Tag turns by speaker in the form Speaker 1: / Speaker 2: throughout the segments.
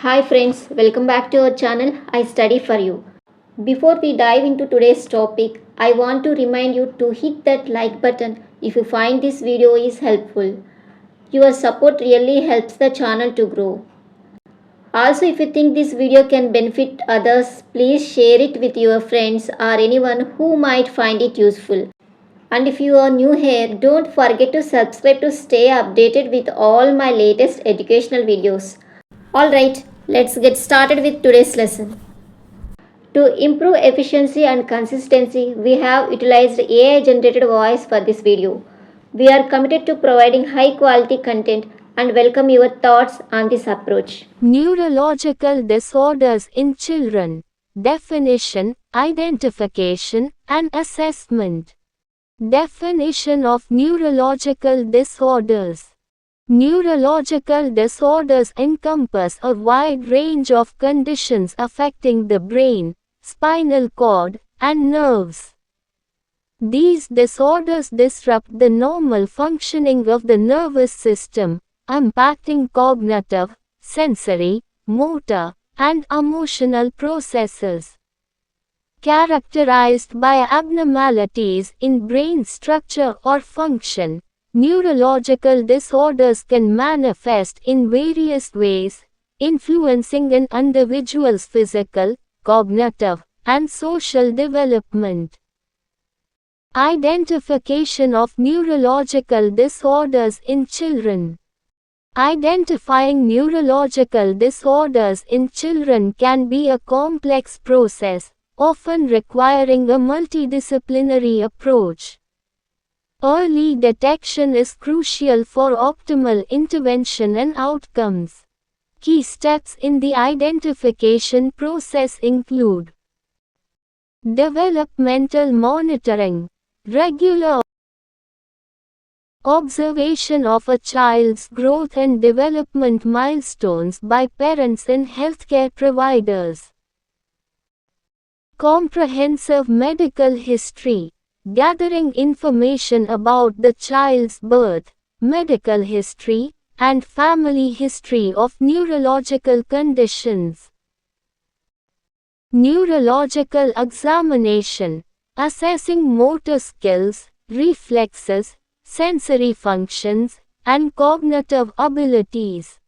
Speaker 1: Hi friends, welcome back to our channel I Study for You. Before we dive into today's topic, I want to remind you to hit that like button if you find this video is helpful. Your support really helps the channel to grow. Also, if you think this video can benefit others, please share it with your friends or anyone who might find it useful. And if you are new here, don't forget to subscribe to stay updated with all my latest educational videos. Alright, let's get started with today's lesson. To improve efficiency and consistency, we have utilized AI generated voice for this video. We are committed to providing high quality content and welcome your thoughts on this approach.
Speaker 2: Neurological disorders in children. Definition, identification, and assessment. Definition of neurological disorders. Neurological disorders encompass a wide range of conditions affecting the brain, spinal cord, and nerves. These disorders disrupt the normal functioning of the nervous system, impacting cognitive, sensory, motor, and emotional processes. Characterized by abnormalities in brain structure or function, neurological disorders can manifest in various ways, influencing an individual's physical, cognitive, and social development. Identification of neurological disorders in children. Identifying neurological disorders in children can be a complex process, often requiring a multidisciplinary approach. Early detection is crucial for optimal intervention and outcomes. Key steps in the identification process include developmental monitoring, regular observation of a child's growth and development milestones by parents and healthcare providers. Comprehensive medical history. Gathering information about the child's birth, medical history, and family history of neurological conditions. Neurological examination. Assessing motor skills, reflexes, sensory functions, and cognitive abilities.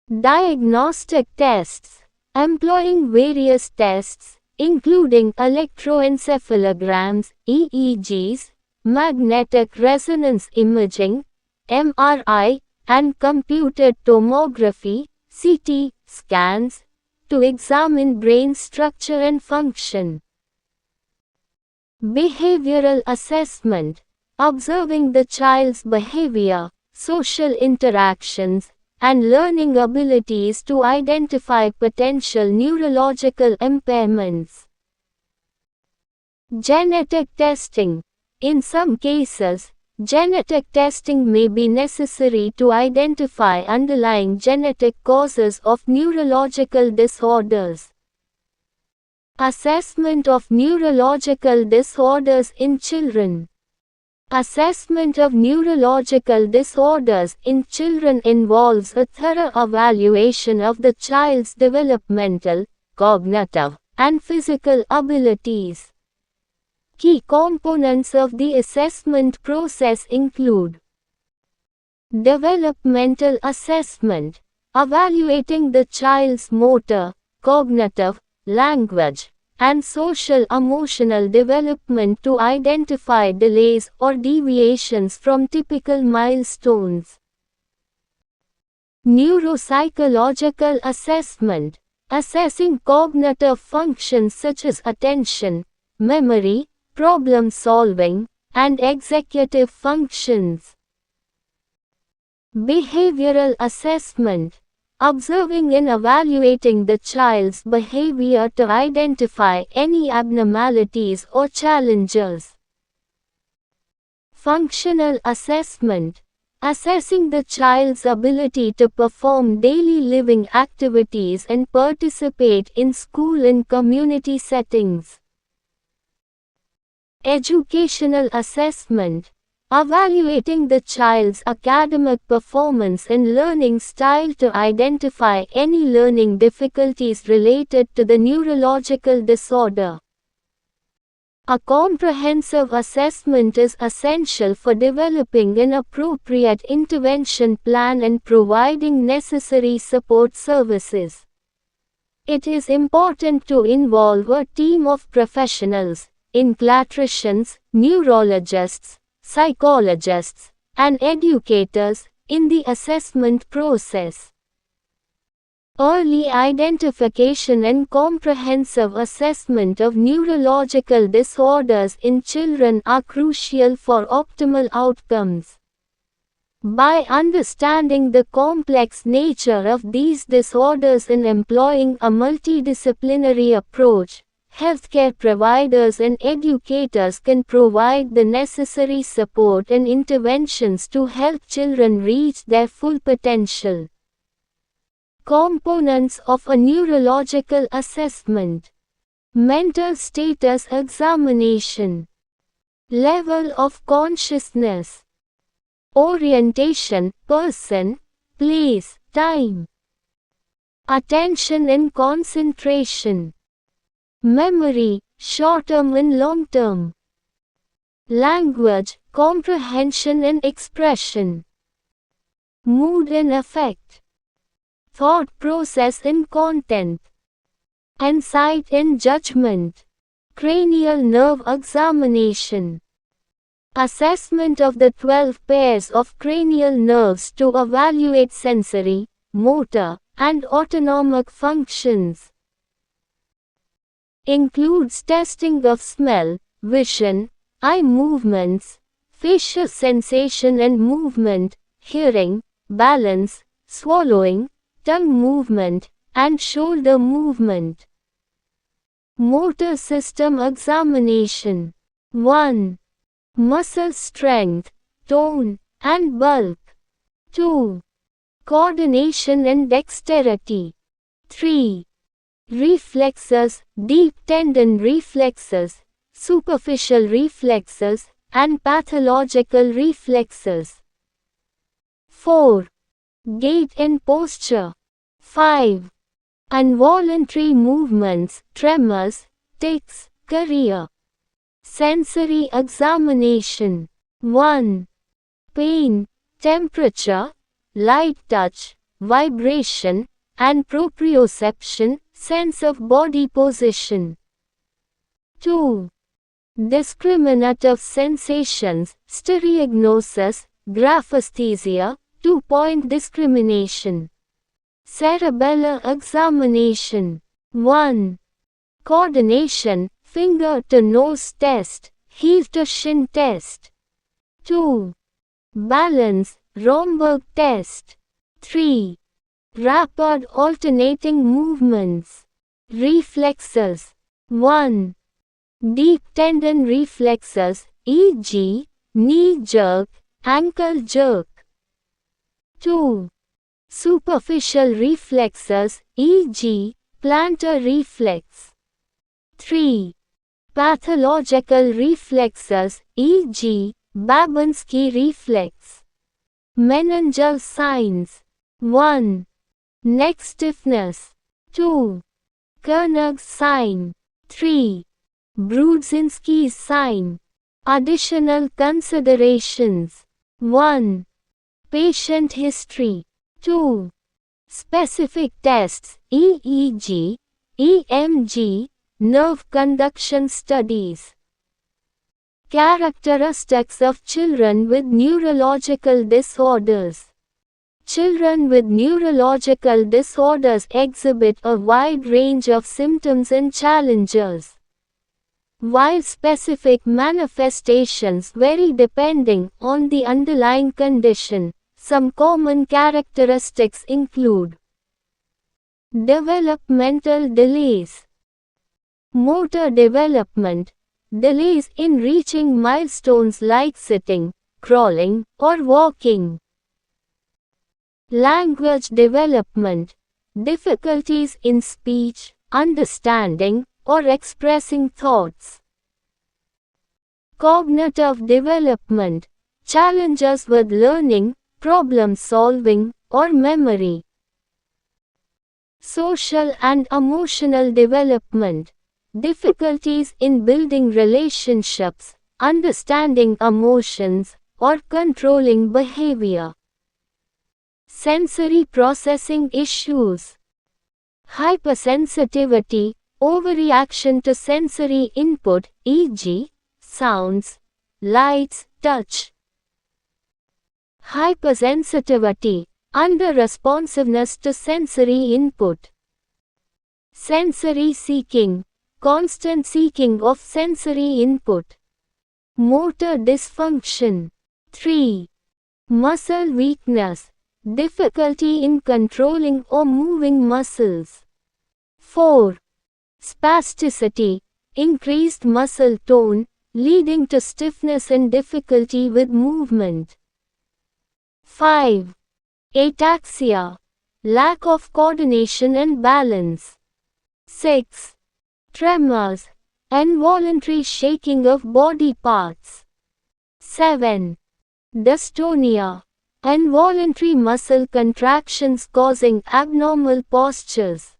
Speaker 2: Diagnostic tests. Employing various tests, including electroencephalograms, EEGs, magnetic resonance imaging, MRI, and computed tomography, CT, scans, to examine brain structure and function. Behavioral assessment. Observing the child's behavior, social interactions, and learning abilities to identify potential neurological impairments. Genetic testing. In some cases, genetic testing may be necessary to identify underlying genetic causes of neurological disorders. Assessment of neurological disorders in children. Assessment of neurological disorders in children involves a thorough evaluation of the child's developmental, cognitive, and physical abilities. Key components of the assessment process include developmental assessment, evaluating the child's motor, cognitive, language, and social-emotional development to identify delays or deviations from typical milestones. Neuropsychological assessment, assessing cognitive functions such as attention, memory, problem-solving, and executive functions. Behavioral assessment, observing and evaluating the child's behavior to identify any abnormalities or challenges. Functional assessment, assessing the child's ability to perform daily living activities and participate in school and community settings. Educational assessment, Evaluating the child's academic performance and learning style to identify any learning difficulties related to the neurological disorder. A comprehensive assessment is essential for developing an appropriate intervention plan and providing necessary support services. It is important to involve a team of professionals, pediatricians, neurologists, psychologists, and educators, in the assessment process. Early identification and comprehensive assessment of neurological disorders in children are crucial for optimal outcomes. By understanding the complex nature of these disorders and employing a multidisciplinary approach, healthcare providers and educators can provide the necessary support and interventions to help children reach their full potential. Components of a neurological assessment: mental status examination, level of consciousness, orientation, person, place, time, attention and concentration, memory, short-term and long-term, language, comprehension and expression, mood and affect, thought process and content, insight and judgment, cranial nerve examination, assessment of the 12 pairs of cranial nerves to evaluate sensory, motor, and autonomic functions. Includes testing of smell, vision, eye movements, facial sensation and movement, hearing, balance, swallowing, tongue movement, and shoulder movement. Motor system examination. 1. Muscle strength, tone, and bulk. 2. Coordination and dexterity. 3. Reflexes, deep tendon reflexes, superficial reflexes, and pathological reflexes. 4. Gait and posture. 5. Involuntary movements, tremors, tics, chorea. Sensory examination. 1. Pain, temperature, light touch, vibration, and proprioception, sense of body position. 2. Discriminative sensations, stereognosis, graphesthesia, 2-point discrimination. Cerebellar examination. 1. Coordination, finger to nose test, heel to shin test. 2. Balance, Romberg test. 3. Rapid alternating movements. Reflexes. 1. Deep tendon reflexes, e.g., knee jerk, ankle jerk. 2. Superficial reflexes, e.g., plantar reflex. 3. Pathological reflexes, e.g., Babinski reflex. Meningel signs. 1. Neck stiffness. 2. Kernig's sign. 3. Brudzinski's sign. Additional considerations. 1. Patient history. 2. Specific tests, EEG, EMG, nerve conduction studies. Characteristics of children with neurological disorders. Children with neurological disorders exhibit a wide range of symptoms and challenges. While specific manifestations vary depending on the underlying condition, some common characteristics include developmental delays, motor development, delays in reaching milestones like sitting, crawling, or walking, language development, difficulties in speech, understanding, or expressing thoughts, cognitive development, challenges with learning, problem solving, or memory. Social and emotional development, difficulties in building relationships, understanding emotions, or controlling behavior. Sensory processing issues, hypersensitivity, overreaction to sensory input, e.g., sounds, lights, touch. Hypersensitivity, under-responsiveness to sensory input. Sensory seeking, constant seeking of sensory input. Motor dysfunction. 3. Muscle weakness, difficulty in controlling or moving muscles. 4. Spasticity, increased muscle tone, leading to stiffness and difficulty with movement. 5. Ataxia, lack of coordination and balance. 6. Tremors, involuntary shaking of body parts. 7. Dystonia, involuntary muscle contractions causing abnormal postures.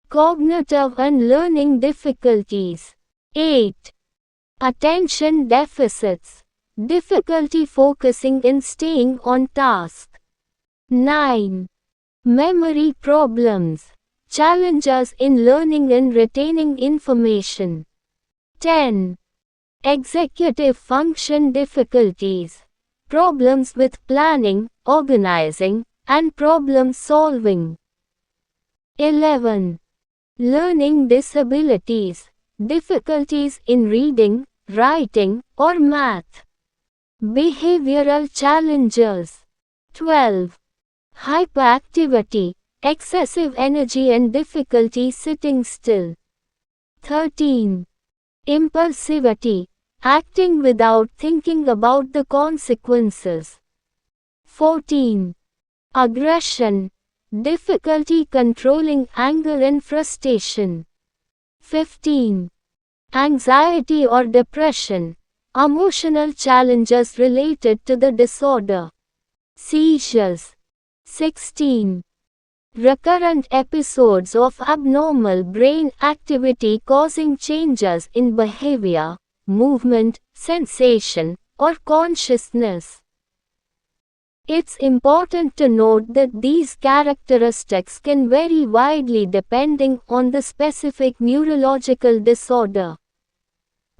Speaker 2: Cognitive and learning difficulties. 8. Attention deficits, difficulty focusing and staying on task. 9. Memory problems, challenges in learning and retaining information. 10. Executive function difficulties, problems with planning, organizing, and problem solving. 11. Learning disabilities, difficulties in reading, writing, or math. Behavioral challenges. 12. Hyperactivity, excessive energy and difficulty sitting still. 13. Impulsivity, acting without thinking about the consequences. 14. Aggression, difficulty controlling anger and frustration. 15. Anxiety or depression, emotional challenges related to the disorder. Seizures. 16. Recurrent episodes of abnormal brain activity causing changes in behavior, movement, sensation, or consciousness. It's important to note that these characteristics can vary widely depending on the specific neurological disorder.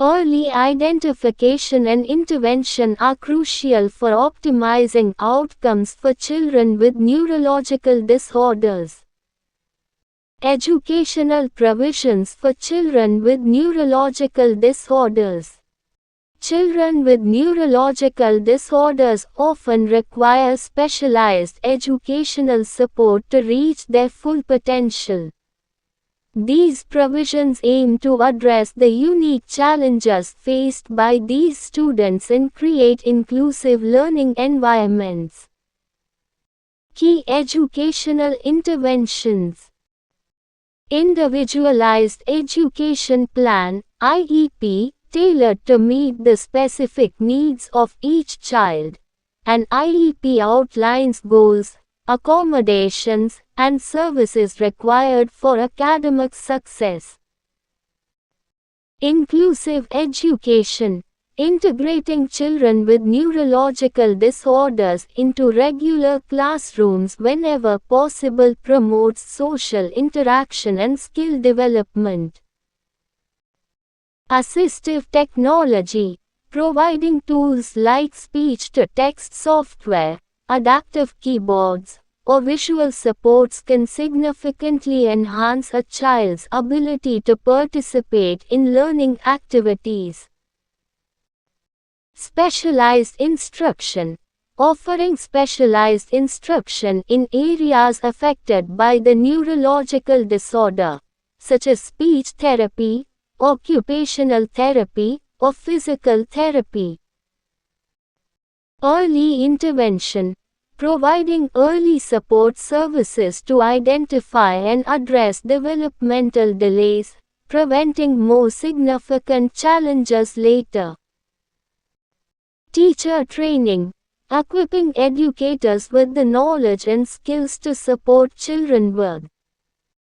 Speaker 2: Early identification and intervention are crucial for optimizing outcomes for children with neurological disorders. Educational provisions for children with neurological disorders. Children with neurological disorders often require specialized educational support to reach their full potential. These provisions aim to address the unique challenges faced by these students and create inclusive learning environments. Key educational interventions. Individualized Education Plan, IEP, tailored to meet the specific needs of each child. An IEP outlines goals, accommodations, and services required for academic success. Inclusive education, integrating children with neurological disorders into regular classrooms whenever possible promotes social interaction and skill development. Assistive technology, providing tools like speech-to-text software, adaptive keyboards, or visual supports can significantly enhance a child's ability to participate in learning activities. Specialized instruction, offering specialized instruction in areas affected by the neurological disorder, such as speech therapy, occupational therapy, or physical therapy. Early intervention, providing early support services to identify and address developmental delays, preventing more significant challenges later. Teacher training, equipping educators with the knowledge and skills to support children with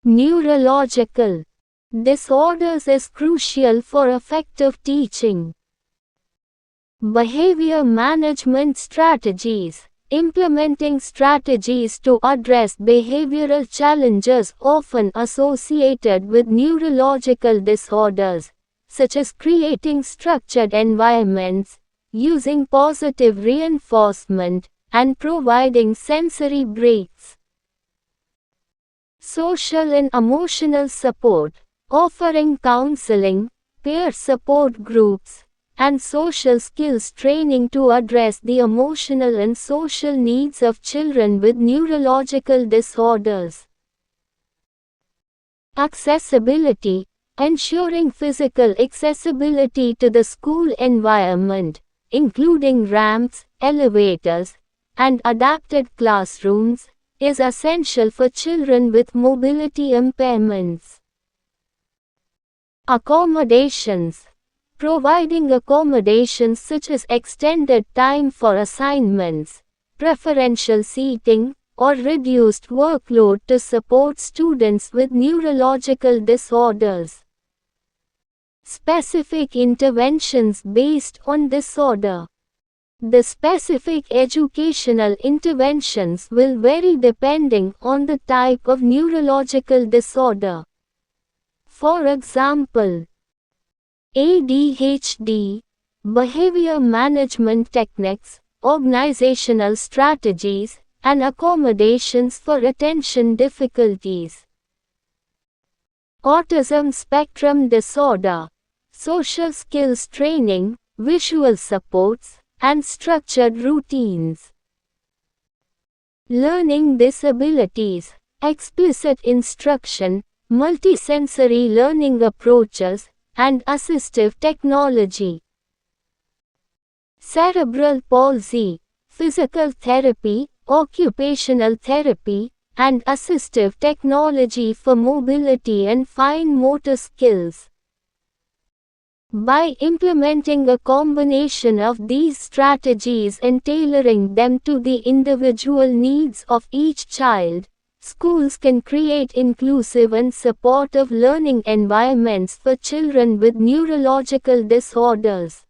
Speaker 2: neurological disorders is crucial for effective teaching. Behavior management strategies, implementing strategies to address behavioral challenges often associated with neurological disorders, such as creating structured environments, using positive reinforcement, and providing sensory breaks. Social and emotional support, offering counseling, peer support groups, and social skills training to address the emotional and social needs of children with neurological disorders. Accessibility, ensuring physical accessibility to the school environment, including ramps, elevators, and adapted classrooms, is essential for children with mobility impairments. Accommodations, providing accommodations such as extended time for assignments, preferential seating, or reduced workload to support students with neurological disorders. Specific interventions based on disorder. The specific educational interventions will vary depending on the type of neurological disorder. For example, ADHD, behavior management techniques, organizational strategies, and accommodations for attention difficulties. Autism spectrum disorder, social skills training, visual supports, and structured routines. Learning disabilities, explicit instruction, multisensory learning approaches, and assistive technology. Cerebral palsy, physical therapy, occupational therapy, and assistive technology for mobility and fine motor skills. By implementing a combination of these strategies and tailoring them to the individual needs of each child, schools can create inclusive and supportive learning environments for children with neurological disorders.